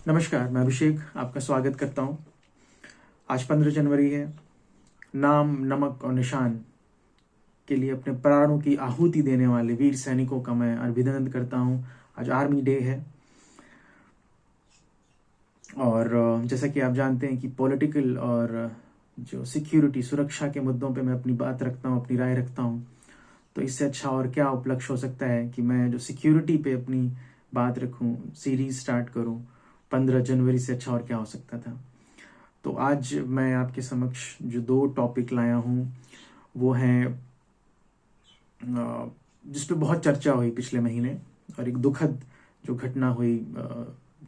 नमस्कार, मैं अभिषेक आपका स्वागत करता हूँ। आज 15 जनवरी है। नाम, नमक और निशान के लिए अपने प्राणों की आहुति देने वाले वीर सैनिकों का मैं अभिनंदन करता हूँ। आज आर्मी डे है और जैसा कि आप जानते हैं कि पॉलिटिकल और जो सिक्योरिटी सुरक्षा के मुद्दों पे मैं अपनी बात रखता हूँ, अपनी राय रखता हूँ। तो इससे अच्छा और क्या उपलक्ष्य हो सकता है कि मैं जो सिक्योरिटी पे अपनी बात रखूँ, सीरीज स्टार्ट करूँ 15 जनवरी से अच्छा और क्या हो सकता था। तो आज मैं आपके समक्ष जो 2 टॉपिक लाया हूँ वो हैं जिस पे बहुत चर्चा हुई पिछले महीने और एक दुखद जो घटना हुई,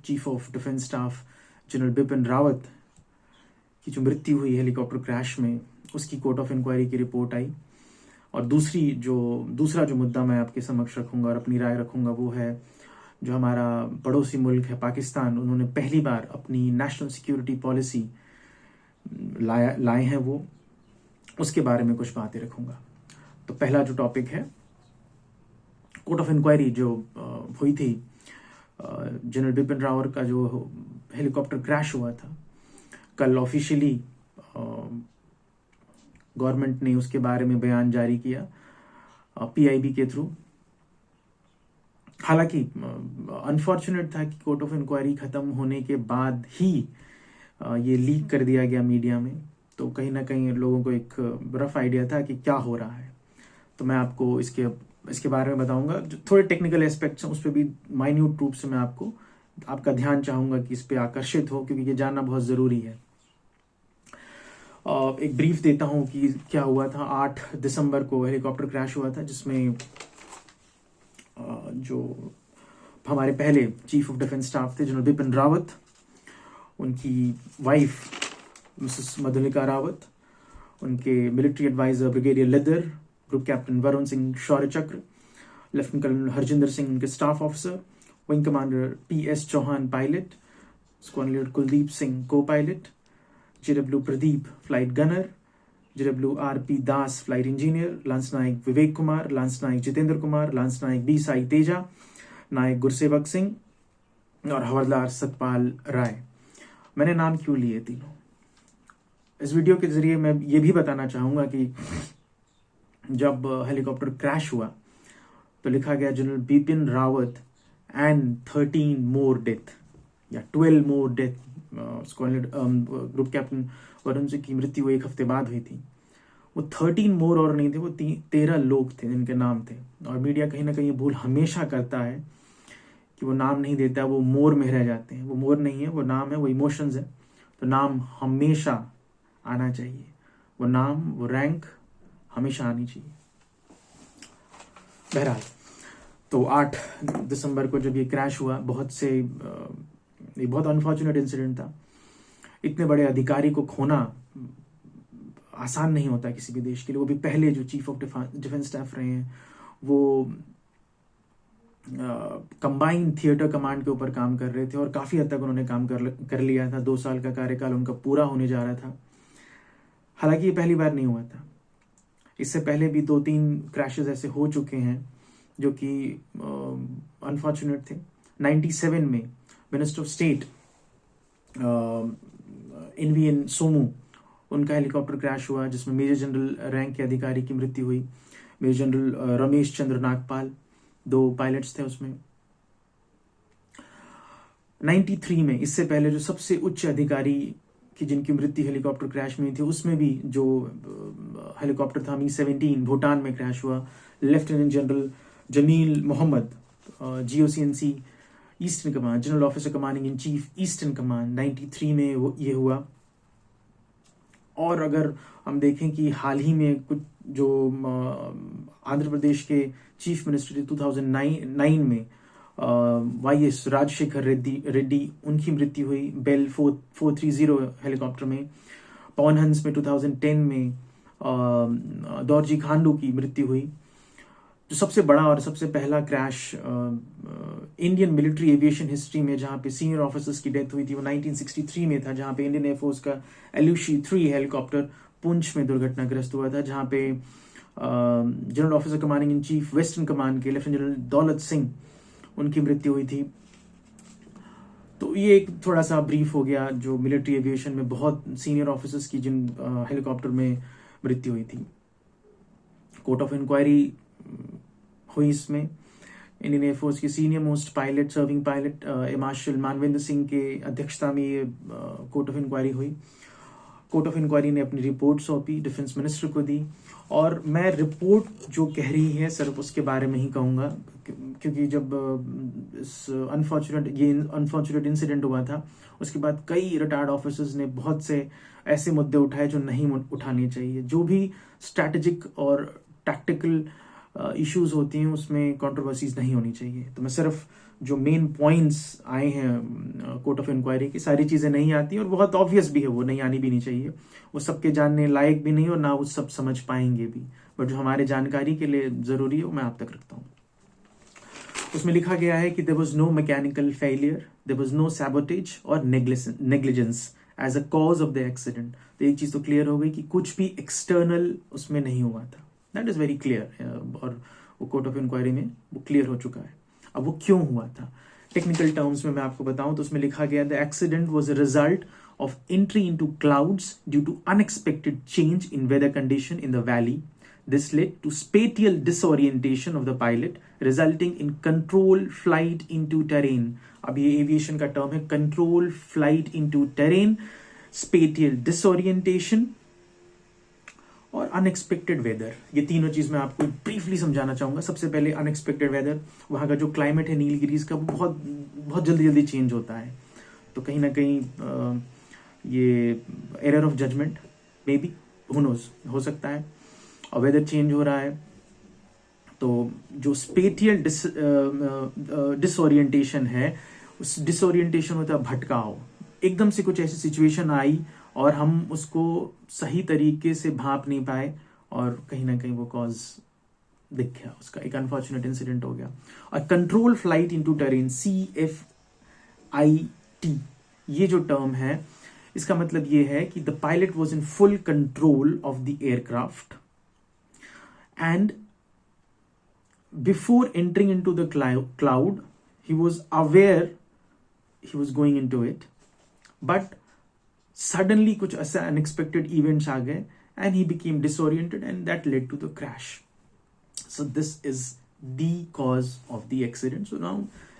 chief of defence staff general Bipin Rawat की जो मृत्यु हुई हेलीकॉप्टर क्रैश में, उसकी कोर्ट ऑफ इंक्वायरी की रिपोर्ट आई। और दूसरा जो मुद्दा मैं आपके समक्ष रखूंगा और अपनी राय रखूंगा वो है जो हमारा पड़ोसी मुल्क है पाकिस्तान, उन्होंने पहली बार अपनी नेशनल सिक्योरिटी पॉलिसी लाए हैं, वो उसके बारे में कुछ बातें रखूंगा। तो पहला जो टॉपिक है, कोर्ट ऑफ इंक्वायरी जो हुई थी जनरल बिपिन रावत का जो हेलीकॉप्टर क्रैश हुआ था, कल ऑफिशियली गवर्नमेंट ने उसके बारे में बयान जारी किया पीआईबी के थ्रू। हालांकि अनफॉर्चुनेट था कि कोर्ट ऑफ इंक्वायरी खत्म होने के बाद ही ये लीक कर दिया गया मीडिया में, तो कहीं ना कहीं लोगों को एक रफ आइडिया था कि क्या हो रहा है। तो मैं आपको इसके बारे में बताऊंगा। जो थोड़े टेक्निकल एस्पेक्ट्स हैं उस पर भी माइन्यूट रूप से मैं आपका ध्यान चाहूंगा कि इस पे आकर्षित हो, क्योंकि ये जानना बहुत जरूरी है। एक ब्रीफ देता हूं कि क्या हुआ था। 8 दिसंबर को हेलीकॉप्टर क्रैश हुआ था जिसमें जो हमारे पहले चीफ ऑफ डिफेंस स्टाफ थे जनरल बिपिन रावत, उनकी वाइफ मिसेस मधुलिका रावत, उनके military adviser brigadier Lidder, group captain Varun Singh Shaurya Chakra, lieutenant colonel Harjinder Singh उनके staff officer, wing commander PS Chauhan pilot, squadron leader Kuldeep Singh को pilot, JW Pradeep flight gunner, JW RP Das flight engineer, lance Naik Vivek Kumar, lance Naik Jitendra Kumar, lance Naik B Sai Teja, Naik Gursewak Singh और हवलदार सतपाल राय। मैंने नाम क्यों लिए तीनों? इस वीडियो के जरिए मैं ये भी बताना चाहूंगा कि जब हेलीकॉप्टर क्रैश हुआ तो लिखा गया general Bipin Rawat and 13 more death या 12 more death. Group captain Varun Singh की मृत्यु एक हफ्ते बाद हुई थी। वो 13 मोर और नहीं थे, वो 13 लोग थे जिनके नाम थे। और मीडिया कहीं ना कहीं भूल हमेशा करता है कि वो नाम नहीं देता, वो मोर में रह जाते हैं। वो मोर नहीं है, वो नाम है, वो इमोशंस है। तो नाम हमेशा आना चाहिए, वो नाम, वो रैंक हमेशा आनी चाहिए। बहरहाल, तो 8 दिसंबर को जब ये क्रैश हुआ, बहुत अनफॉर्चुनेट इंसिडेंट था। इतने बड़े अधिकारी को खोना आसान नहीं होता किसी भी देश के लिए, वो भी पहले जो चीफ ऑफ डिफेंस स्टाफ रहे हैं। वो कंबाइंड थिएटर कमांड के ऊपर काम कर रहे थे और काफी हद तक उन्होंने काम कर लिया था। 2 साल का कार्यकाल उनका पूरा होने जा रहा था। हालांकि ये पहली बार नहीं हुआ था, इससे पहले भी 2-3 क्रैशेस ऐसे हो चुके हैं जो कि अनफॉर्चुनेट थे। 97 में मिनिस्टर ऑफ स्टेट इनवीएन सोमू, उनका हेलीकॉप्टर क्रैश हुआ जिसमें मेजर जनरल रैंक के अधिकारी की मृत्यु हुई। Major general Ramesh Chandra Nagpal, 2 pilots थे उसमें। 93 में, इससे पहले जो सबसे उच्च अधिकारी की जिनकी मृत्यु हेलीकॉप्टर क्रैश में थी, उसमें भी जो हेलीकॉप्टर था मी-17 भूटान में क्रैश हुआ। Lieutenant general Jamil Mohammad, GOC in C eastern command, general officer commanding in chief eastern command, 93 में ये हुआ। और अगर हम देखें कि हाल ही में कुछ जो आंध्र प्रदेश के चीफ मिनिस्टर 2009 में वाईएस राजशेखर रेड्डी, उनकी मृत्यु हुई बेल 430 हेलीकॉप्टर में। पवन हंस में 2010 में दौरजी खांडू की मृत्यु हुई। जो सबसे बड़ा और सबसे पहला crash Indian military aviation history में जहां पे सीनियर ऑफिसर्स की डेथ हुई थी, वो 1963 में था, जहां पे इंडियन एयरफोर्स का एलयूसी 3 हेलीकॉप्टर पुंछ में दुर्घटनाग्रस्त हुआ था, जहां पे general officer commanding in chief western command के लेफ्टिनेंट जनरल दौलत सिंह, उनकी मृत्यु हुई थी। तो तो ये एक थोड़ा सा ब्रीफ हो गया जो मिलिट्री एविएशन में बहुत सीनियर ऑफिसर्स की जिन हेलीकॉप्टर में मृत्यु हुई थी। कोर्ट ऑफ इंक्वायरी हुई इसमें। इंडियन एयरफोर्स के senior most pilot, serving pilot marshal Manvendra Singh के अध्यक्षता में ये कोर्ट ऑफ इंक्वायरी हुई। कोर्ट ऑफ इंक्वायरी ने अपनी रिपोर्ट सौंपी, डिफेंस मिनिस्टर को दी, और मैं रिपोर्ट जो कह रही है सिर्फ उसके बारे में ही कहूँगा, क्योंकि जब इस अनफॉर्चुनेट इंसिडेंट हुआ था उसके बाद कई रिटायर्ड ऑफिसर्स ने बहुत से ऐसे मुद्दे उठाए जो नहीं उठाने चाहिए। जो भी स्ट्रैटेजिक और टैक्टिकल इश्यूज होती हैं उसमें कंट्रोवर्सीज नहीं होनी चाहिए। तो मैं सिर्फ जो मेन पॉइंट्स आए हैं कोर्ट ऑफ इंक्वायरी की, सारी चीज़ें नहीं आती और बहुत ऑब्वियस भी है, वो नहीं आनी भी नहीं चाहिए, वो सबके जानने लायक भी नहीं और ना वो सब समझ पाएंगे भी, बट जो हमारे जानकारी के लिए ज़रूरी है वो मैं आप तक रखता हूँ। उसमें लिखा गया है कि there was no mechanical failure, there was no sabotage और negligence as a cause of the accident. तो एक चीज़ तो क्लियर हो गई कि कुछ भी एक्सटर्नल उसमें नहीं हुआ था, दैट इज़ वेरी क्लियर, और वो कोर्ट ऑफ इंक्वायरी में वो क्लियर हो चुका है। अब वो क्यों हुआ था टेक्निकल टर्म्स में मैं आपको बताऊं तो उसमें लिखा गया the accident was a result of entry into clouds due to unexpected change in weather condition in the valley. This led to spatial disorientation of the pilot resulting in control flight into terrain. अब ये aviation का term है, control flight into terrain, spatial disorientation और unexpected weather. ये तीनों चीज मैं आपको ब्रीफली समझाना चाहूंगा। सबसे पहले अनएक्सपेक्टेड वेदर, वहां का जो क्लाइमेट है नीलगिरीज का वो बहुत बहुत जल्दी जल्दी चेंज होता है, तो कहीं ना कहीं ये error of judgement may be, who knows, हो सकता है। और वेदर चेंज हो रहा है तो जो स्पेटियल डिसओरिएंटेशन है, उस डिसओरिएंटेशन होता है भटकाव, एकदम से कुछ ऐसी सिचुएशन आई और हम उसको सही तरीके से भाप नहीं पाए और कहीं ना कहीं वो कॉज दिख गया, उसका एक अनफॉर्चुनेट इंसिडेंट हो गया। और control flight into terrain, CFIT, ये जो टर्म है इसका मतलब ये है कि the pilot was in full control of the aircraft and before entering into the cloud he was aware he was going into it, but suddenly कुछ ऐसे unexpected events आ गए and he became disoriented and that led to the crash. So this is the cause of the accident. So now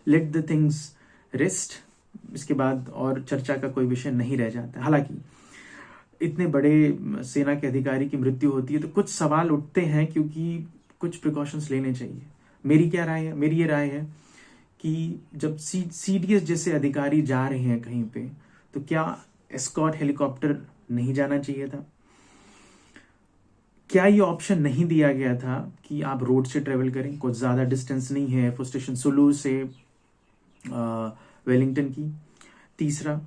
let the things rest. इसके बाद और चर्चा का कोई विषय नहीं रह जाता। हालांकि इतने बड़े सेना के अधिकारी की मृत्यु होती है तो कुछ सवाल उठते हैं, क्योंकि कुछ प्रिकॉशंस लेने चाहिए। मेरी क्या राय है? मेरी ये राय है कि जब CDS जैसे अधिकारी जा रहे हैं कहीं पे, तो क्या एस्कॉर्ट हेलीकॉप्टर नहीं जाना चाहिए था? क्या ये ऑप्शन नहीं दिया गया था कि आप रोड से ट्रेवल करें? कुछ ज्यादा डिस्टेंस नहीं है एयरफोर्स स्टेशन सुलू से वेलिंगटन की। तीसरा,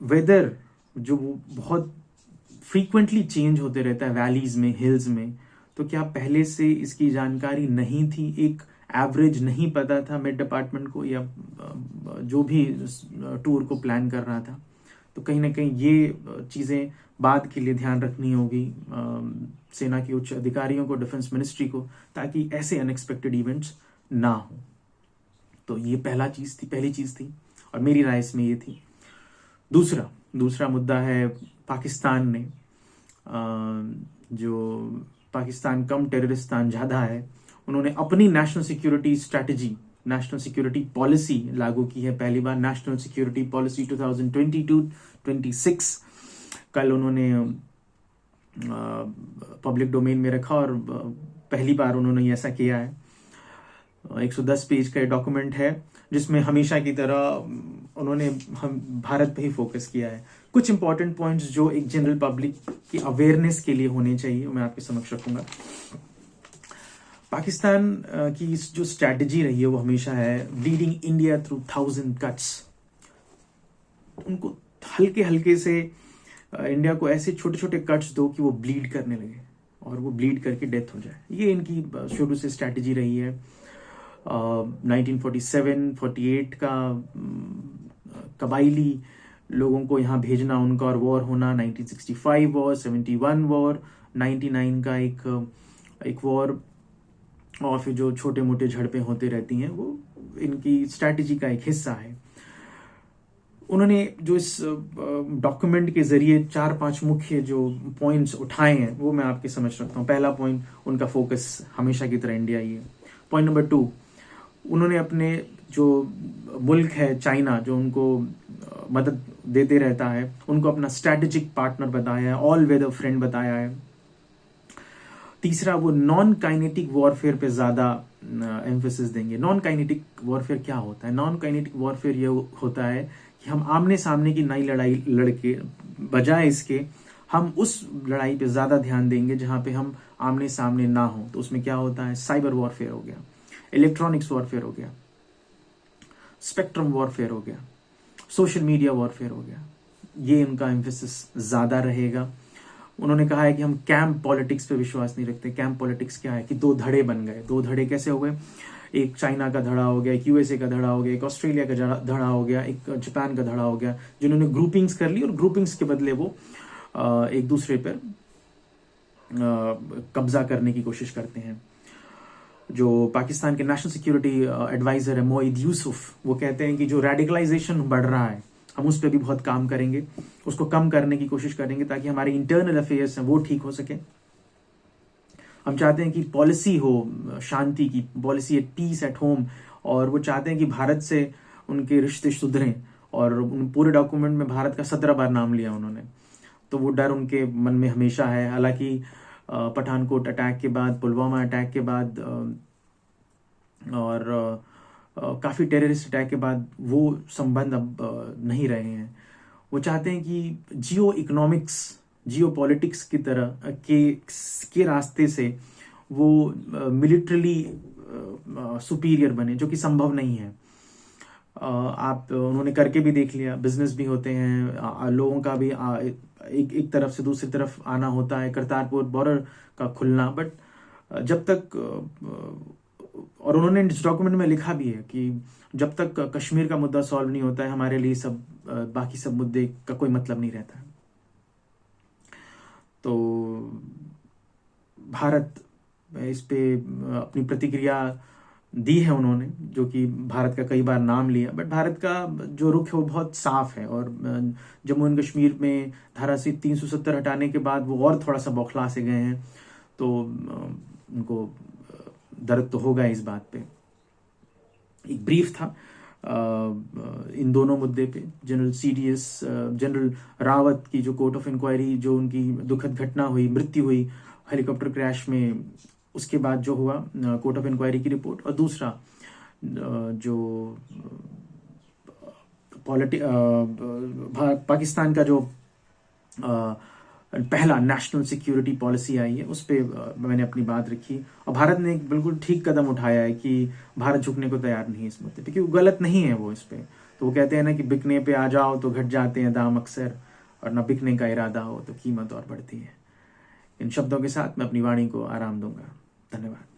वेदर जो बहुत फ्रीक्वेंटली चेंज होते रहता है वैलीज में, हिल्स में, तो क्या पहले से इसकी जानकारी नहीं थी? एक एवरेज नहीं पता था मिड डिपार्टमेंट को या जो भी टूर को प्लान कर रहा था? तो कहीं ना कहीं ये चीज़ें बाद के लिए ध्यान रखनी होगी सेना के उच्च अधिकारियों को, डिफेंस मिनिस्ट्री को, ताकि ऐसे अनएक्सपेक्टेड इवेंट्स ना हो। तो ये पहली चीज़ थी और मेरी राय इसमें ये थी। दूसरा मुद्दा है पाकिस्तान ने, जो पाकिस्तान कम टेररिस्तान ज़्यादा है, उन्होंने अपनी national security strategy, national security policy लागू की है पहली बार, नेशनल सिक्योरिटी पॉलिसी 2022-26। कल उन्होंने पब्लिक डोमेन में रखा और पहली बार उन्होंने ऐसा किया है। 110 पेज का डॉक्यूमेंट है जिसमें हमेशा की तरह उन्होंने भारत पे ही फोकस किया है। कुछ इंपॉर्टेंट पॉइंट्स जो एक जनरल पब्लिक की अवेयरनेस के लिए होने चाहिए मैं आपके समक्ष रखूंगा। पाकिस्तान की जो स्ट्रैटेजी रही है वो हमेशा है ब्लीडिंग इंडिया थ्रू 1000 कट्स। उनको हल्के हल्के से इंडिया को ऐसे छोटे छोटे कट्स दो कि वो ब्लीड करने लगे और वो ब्लीड करके डेथ हो जाए। ये इनकी शुरू से स्ट्रैटेजी रही है। 1947-48 का कबाइली लोगों को यहाँ भेजना, उनका और वॉर होना, 1965 वॉर, 71 वॉर, 99 का एक वॉर, और फिर जो छोटे मोटे झड़पें होती रहती हैं वो इनकी स्ट्रैटेजी का एक हिस्सा है। उन्होंने जो इस डॉक्यूमेंट के जरिए 4-5 मुख्य जो पॉइंट्स उठाए हैं वो मैं आपके समझ रखता हूँ। पहला पॉइंट, उनका फोकस हमेशा की तरह इंडिया ही है। पॉइंट नंबर 2, उन्होंने अपने जो मुल्क है चाइना, जो उनको मदद देते रहता है, उनको अपना स्ट्रैटेजिक पार्टनर बताया है, ऑल वेदर फ्रेंड बताया है। तीसरा, वो नॉन काइनेटिक वॉरफेयर पे ज्यादा एम्फेसिस देंगे। नॉन काइनेटिक वॉरफेयर क्या होता है? नॉन काइनेटिक वॉरफेयर ये होता है कि हम आमने सामने की नई लड़ाई लड़के बजाय इसके हम उस लड़ाई पे ज्यादा ध्यान देंगे जहां पे हम आमने सामने ना हो। तो उसमें क्या होता है? साइबर वॉरफेयर हो गया, इलेक्ट्रॉनिक्स वॉरफेयर हो गया, स्पेक्ट्रम वॉरफेयर हो गया, सोशल मीडिया वॉरफेयर हो गया। ये उनका एम्फेसिस ज्यादा रहेगा। उन्होंने कहा है कि हम कैंप पॉलिटिक्स पे विश्वास नहीं रखते। कैंप पॉलिटिक्स क्या है कि 2 धड़े बन गए। 2 धड़े कैसे हो गए? एक चाइना का धड़ा हो गया, एक यूएसए का धड़ा हो गया, एक ऑस्ट्रेलिया का धड़ा हो गया, एक जापान का धड़ा हो गया, जिन्होंने ग्रुपिंग्स कर ली और ग्रुपिंग्स के बदले वो एक दूसरे पर कब्जा करने की कोशिश करते हैं। जो पाकिस्तान के नेशनल सिक्योरिटी एडवाइजर है मोईद यूसुफ, वो कहते हैं कि जो रेडिकलाइजेशन बढ़ रहा है हम उस पर भी बहुत काम करेंगे, उसको कम करने की कोशिश करेंगे ताकि हमारे इंटरनल अफेयर्स हैं वो ठीक हो सके। हम चाहते हैं कि पॉलिसी हो शांति की, policy at peace at home, और वो चाहते हैं कि भारत से उनके रिश्ते सुधरें। और उन पूरे डॉक्यूमेंट में भारत का 17 बार नाम लिया उन्होंने। तो वो डर उनके मन में हमेशा है। हालांकि पठानकोट अटैक के बाद, पुलवामा अटैक के बाद और काफ़ी टेररिस्ट अटैक के बाद वो संबंध अब नहीं रहे हैं। वो चाहते हैं कि जियो इकोनॉमिक्स, जियो पॉलिटिक्स की तरह के रास्ते से वो मिलिट्रली सुपीरियर बने, जो कि संभव नहीं है। आप उन्होंने करके भी देख लिया। बिजनेस भी होते हैं, लोगों का भी एक तरफ से दूसरी तरफ आना होता है, करतारपुर बॉर्डर का खुलना। बट जब तक, और उन्होंने इस डॉक्यूमेंट में लिखा भी है कि जब तक कश्मीर का मुद्दा सॉल्व नहीं होता है हमारे लिए सब बाकी सब मुद्दे का कोई मतलब नहीं रहता है। तो भारत इस पे अपनी प्रतिक्रिया दी है उन्होंने, जो कि भारत का कई बार नाम लिया। बट भारत का जो रुख है वो बहुत साफ है। और जम्मू एंड कश्मीर में धारा 370 हटाने के बाद वो और थोड़ा सा बौखला से गए हैं। तो उनको दर्द तो होगा इस बात पे। एक ब्रीफ था इन दोनों मुद्दे पे। जनरल रावत की जो कोर्ट ऑफ इंक्वायरी, जो उनकी दुखद घटना हुई, मृत्यु हुई हेलीकॉप्टर क्रैश में, उसके बाद जो हुआ कोर्ट ऑफ इंक्वायरी की रिपोर्ट। और दूसरा जो पाकिस्तान का जो पहला नेशनल सिक्योरिटी पॉलिसी आई है, उस पर मैंने अपनी बात रखी। और भारत ने एक बिल्कुल ठीक कदम उठाया है कि भारत झुकने को तैयार नहीं है इस मुद्दे पे, क्योंकि गलत नहीं है वो इस पे। तो वो कहते हैं ना कि बिकने पे आ जाओ तो घट जाते हैं दाम अक्सर, और ना बिकने का इरादा हो तो कीमत और बढ़ती है। इन शब्दों के साथ मैं अपनी वाणी को आराम दूंगा। धन्यवाद।